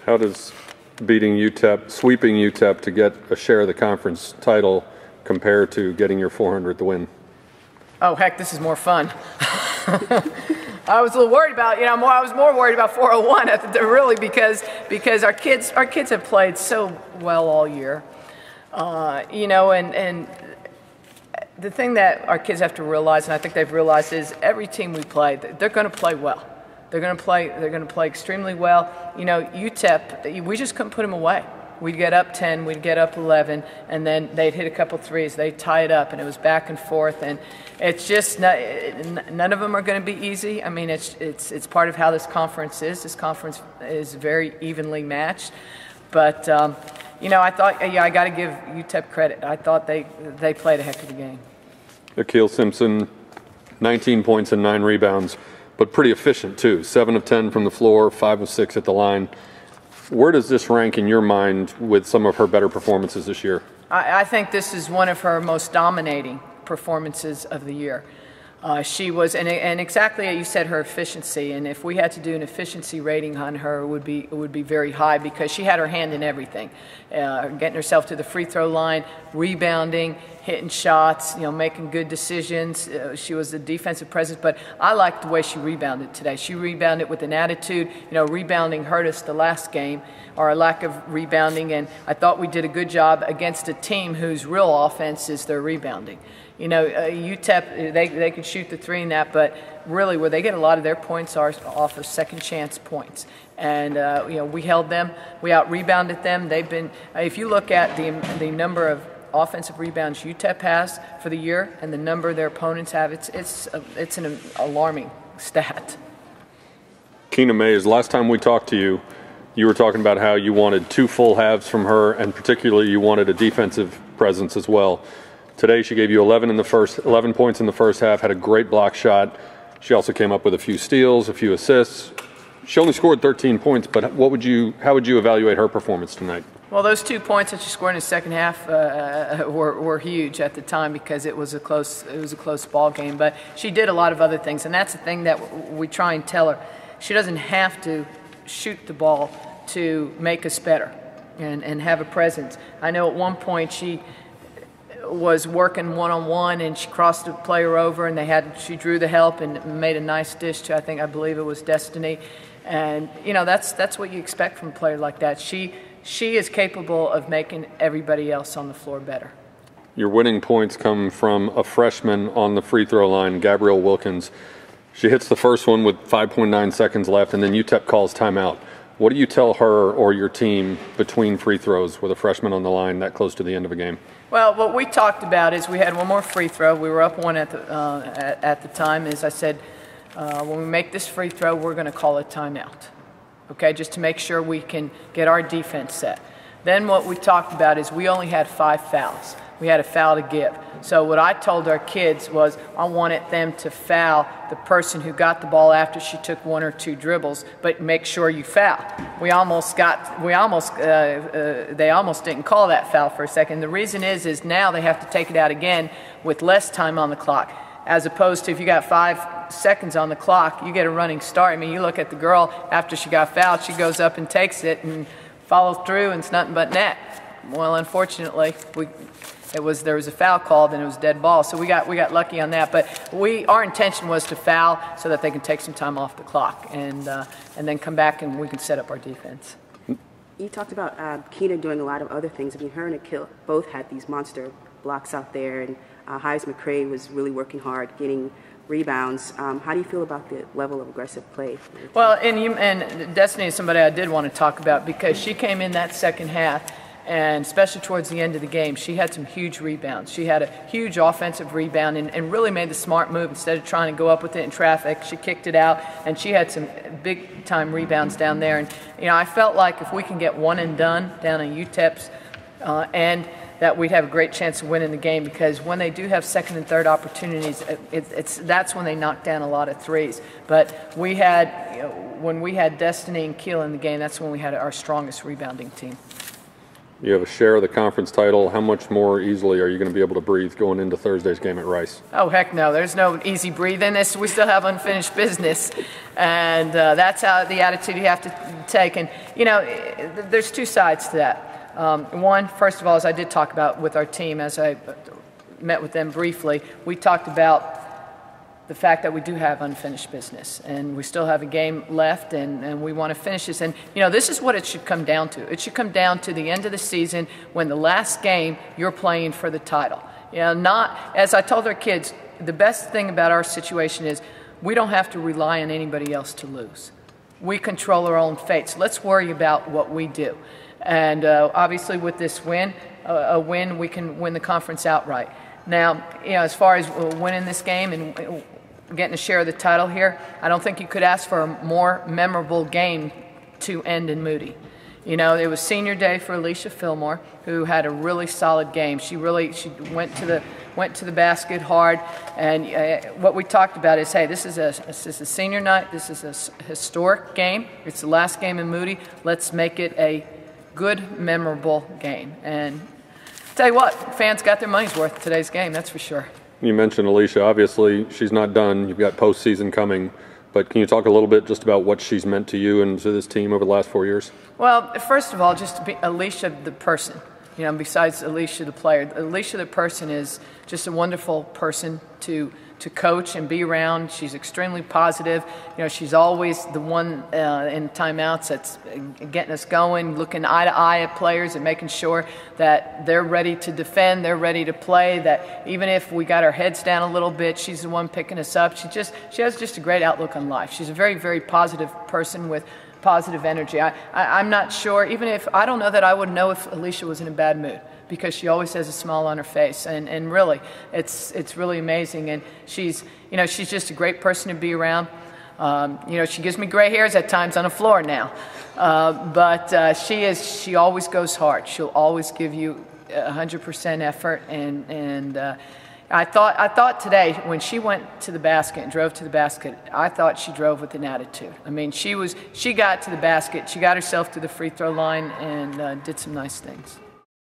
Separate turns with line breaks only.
How does beating UTEP, sweeping UTEP to get a share of the conference title compare to getting your 400th win?
Oh, heck, this is more fun. I was a little worried about, I was more worried about 401 really because our kids have played so well all year. And the thing that our kids have to realize, and I think they've realized, is every team we play, they're going to play well. They're going to play extremely well. UTEP, we just couldn't put them away. We'd get up 10, we'd get up 11, and then they'd hit a couple threes. They'd tie it up, and it was back and forth. And it's just none of them are going to be easy. I mean, it's part of how this conference is. This conference is very evenly matched. But I thought, I got to give UTEP credit. I thought they played a heck of a game.
Akil Simpson, 19 points and 9 rebounds, but pretty efficient too. 7 of 10 from the floor, 5 of 6 at the line. Where does this rank in your mind with some of her better performances this year?
I think this is one of her most dominating performances of the year. She was, and exactly as you said, her efficiency. And if we had to do an efficiency rating on her, it would be very high because she had her hand in everything, getting herself to the free throw line, rebounding, hitting shots, making good decisions. She was a defensive presence, but I liked the way she rebounded today. She rebounded with an attitude. Rebounding hurt us the last game, our lack of rebounding, and I thought we did a good job against a team whose real offense is their rebounding. UTEP, they could shoot the three in that, but really where they get a lot of their points are off of second chance points. And, we held them, we out-rebounded them. They've been, if you look at the number of offensive rebounds UTEP has for the year and the number their opponents have, it's an alarming stat.
Keena Mays, last time we talked to you, you were talking about how you wanted 2 full halves from her, and particularly you wanted a defensive presence as well. Today she gave you 11 points in the first half, had a great block shot. She also came up with a few steals, a few assists. She only scored 13 points, but how would you evaluate her performance tonight?
Well, those 2 points that she scored in the second half were huge at the time because it was a close ball game. But she did a lot of other things, and that's the thing that we try and tell her. She doesn't have to shoot the ball to make us better and have a presence. I know at one point she was working one-on-one and she crossed the player over and she drew the help and made a nice dish to, I believe it was Destiny. And that's what you expect from a player like that. She is capable of making everybody else on the floor better.
Your winning points come from a freshman on the free throw line, Gabrielle Wilkins. She hits the first one with 5.9 seconds left, and then UTEP calls timeout. What do you tell her or your team between free throws with a freshman on the line that close to the end of a game?
Well, what we talked about is we had one more free throw. We were up 1 at the time. As I said, when we make this free throw, we're going to call a timeout, okay, just to make sure we can get our defense set. Then what we talked about is we only had 5 fouls. We had a foul to give. So what I told our kids was I wanted them to foul the person who got the ball after she took 1 or 2 dribbles, but make sure you foul. They almost didn't call that foul for a second. The reason is now they have to take it out again with less time on the clock, as opposed to if you got 5 seconds on the clock, you get a running start. I mean, you look at the girl after she got fouled, she goes up and takes it and follows through, and it's nothing but net. Well, unfortunately, there was a foul called and it was dead ball, so we got lucky on that. But our intention was to foul so that they can take some time off the clock and then come back and we can set up our defense.
You talked about Keena doing a lot of other things. I mean, her and Akil both had these monster blocks out there, and Hives McCrae was really working hard, getting rebounds. How do you feel about the level of aggressive play?
Well, and Destiny is somebody I did want to talk about because she came in that second half, and especially towards the end of the game, she had some huge rebounds. She had a huge offensive rebound and really made the smart move. Instead of trying to go up with it in traffic, she kicked it out, and she had some big-time rebounds down there. And, I felt like if we can get one and done down in UTEP's end, that we'd have a great chance of winning the game, because when they do have second and third opportunities, that's when they knock down a lot of threes. But when we had Destiny and Keel in the game, that's when we had our strongest rebounding team.
You have a share of the conference title. How much more easily are you going to be able to breathe going into Thursday's game at Rice?
Oh, heck no. There's no easy breathing. We still have unfinished business. And that's how the attitude you have to take. And, you know, there's two sides to that. One, first of all, as I did talk about with our team, as I met with them briefly, we talked about the fact that we do have unfinished business and we still have a game left and we want to finish this. And, you know, this is what it should come down to. It should come down to the end of the season when the last game you're playing for the title. You know, not, as I told our kids, the best thing about our situation is we don't have to rely on anybody else to lose. We control our own fate. So let's worry about what we do. And obviously with this win, a win, we can win the conference outright. Now, you know, as far as winning this game and getting a share of the title here, I don't think you could ask for a more memorable game to end in Moody. You know, it was senior day for Alicia Fillmore, who had a really solid game. She went to the basket hard, and what we talked about is, hey, this is a senior night. This is a historic game. It's the last game in Moody. Let's make it a good, memorable game. And tell you what, fans got their money's worth today's game, that's for sure.
You mentioned Alicia. Obviously, she's not done. You've got postseason coming. But can you talk a little bit just about what she's meant to you and to this team over the last 4 years?
Well, first of all, just to be Alicia the person, you know, besides Alicia the player. Alicia the person is just a wonderful person to coach and be around. She's extremely positive. You know, she's always the one in timeouts that's getting us going, looking eye to eye at players and making sure that they're ready to defend, they're ready to play, that even if we got our heads down a little bit, she's the one picking us up. She has just a great outlook on life. She's a very, very positive person with positive energy. I'm not sure, even if, I don't know that I would know if Alicia was in a bad mood, because she always has a smile on her face, and really, it's really amazing. And she's just a great person to be around. You know, she gives me gray hairs at times on the floor now, but she always goes hard. She'll always give you 100% effort, and I thought today when she went to the basket and drove to the basket, I thought she drove with an attitude. I mean, she got to the basket, she got herself to the free throw line, and did some nice things.